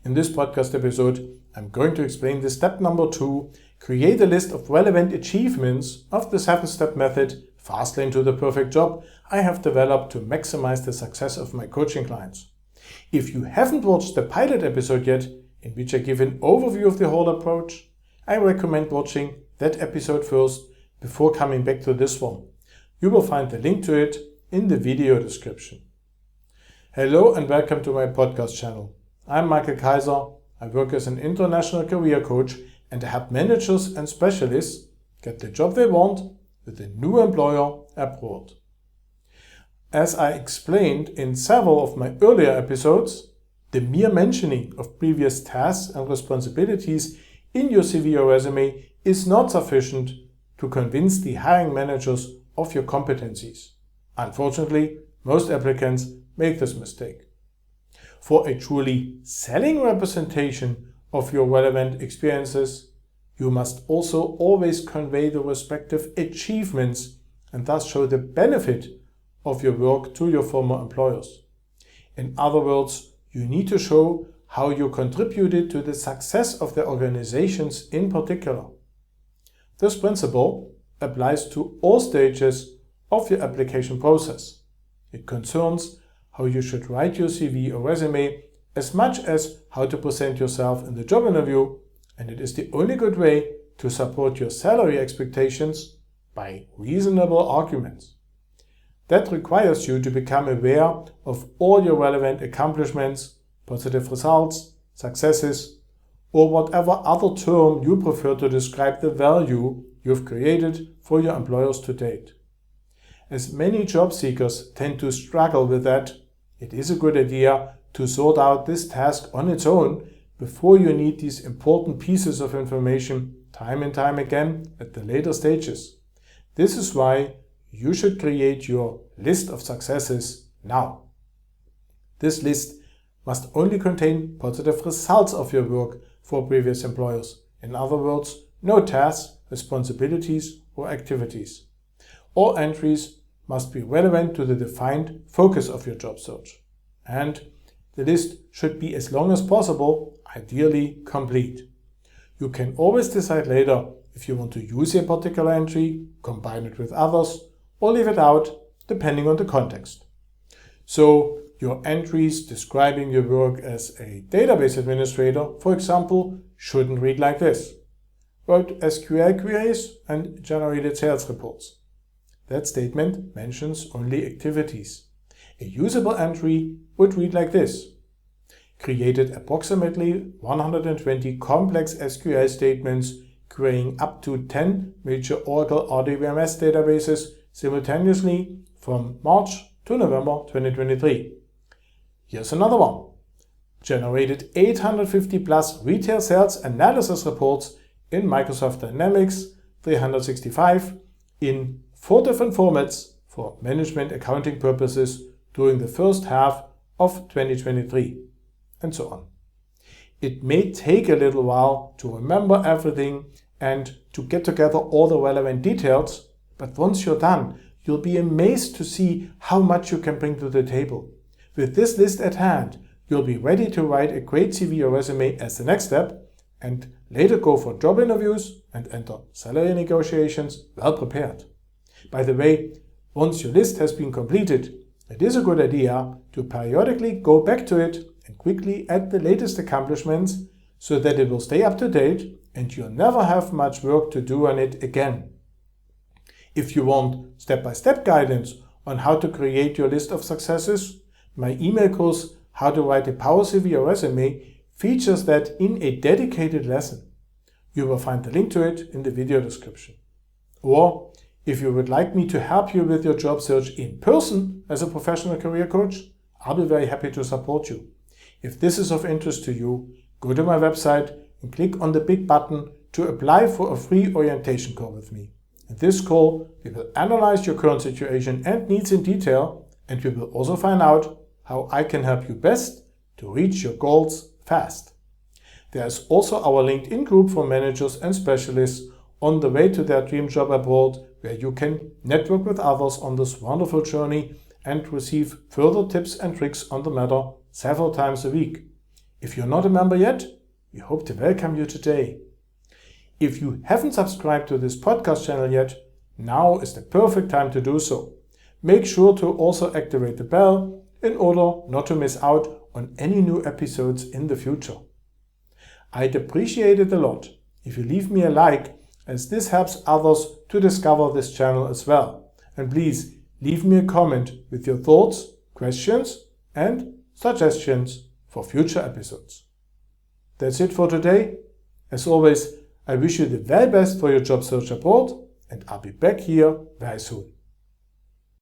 In this podcast episode, I'm going to explain the step number 2, create a list of relevant achievements of the 7-step method, fast lane to the perfect job, I have developed to maximize the success of my coaching clients. If you haven't watched the pilot episode yet, in which I give an overview of the whole approach, I recommend watching that episode first before coming back to this one. You will find the link to it in the video description. Hello and welcome to my podcast channel. I'm Michael Kaiser. I work as an international career coach and I help managers and specialists get the job they want with a new employer abroad. As I explained in several of my earlier episodes, the mere mentioning of previous tasks and responsibilities in your CV or resume is not sufficient to convince the hiring managers of your competencies. Unfortunately, most applicants make this mistake. For a truly selling representation of your relevant experiences, you must also always convey the respective achievements and thus show the benefit of your work to your former employers. In other words, you need to show how you contributed to the success of the organizations in particular. This principle applies to all stages of your application process. It concerns how you should write your CV or resume as much as how to present yourself in the job interview, and it is the only good way to support your salary expectations by reasonable arguments. That requires you to become aware of all your relevant accomplishments, positive results, successes, or whatever other term you prefer to describe the value you've created for your employers to date. As many job seekers tend to struggle with that, it is a good idea to sort out this task on its own before you need these important pieces of information time and time again at the later stages. This is why you should create your list of successes now. This list must only contain positive results of your work for previous employers. In other words, no tasks, responsibilities, or activities. All entries must be relevant to the defined focus of your job search. And the list should be as long as possible, ideally complete. You can always decide later if you want to use a particular entry, combine it with others, or leave it out, depending on the context. So, your entries describing your work as a database administrator, for example, shouldn't read like this: wrote SQL queries and generated sales reports. That statement mentions only activities. A usable entry would read like this: created approximately 120 complex SQL statements querying up to 10 major Oracle RDBMS databases simultaneously from March to November 2023. Here's another one. Generated 850 plus retail sales analysis reports in Microsoft Dynamics 365 in 4 different formats for management accounting purposes during the first half of 2023, and so on. It may take a little while to remember everything and to get together all the relevant details, but once you're done, you'll be amazed to see how much you can bring to the table. With this list at hand, you'll be ready to write a great CV or resume as the next step, and later go for job interviews and enter salary negotiations well prepared. By the way, once your list has been completed, it is a good idea to periodically go back to it and quickly add the latest accomplishments so that it will stay up to date and you'll never have much work to do on it again. If you want step-by-step guidance on how to create your list of successes, my email course, How to Write a Power CV or Resume, features that in a dedicated lesson. You will find the link to it in the video description. Or, if you would like me to help you with your job search in person as a professional career coach, I'll be very happy to support you. If this is of interest to you, go to my website and click on the big button to apply for a free orientation call with me. In this call, we will analyze your current situation and needs in detail, and we will also find out how I can help you best to reach your goals fast. There is also our LinkedIn group for managers and specialists on the way to their dream job abroad, where you can network with others on this wonderful journey and receive further tips and tricks on the matter several times a week. If you're not a member yet, we hope to welcome you today. If you haven't subscribed to this podcast channel yet, now is the perfect time to do so. Make sure to also activate the bell in order not to miss out on any new episodes in the future. I'd appreciate it a lot if you leave me a like, as this helps others to discover this channel as well. And please leave me a comment with your thoughts, questions and suggestions for future episodes. That's it for today. As always, I wish you the very best for your job search abroad, and I'll be back here very soon.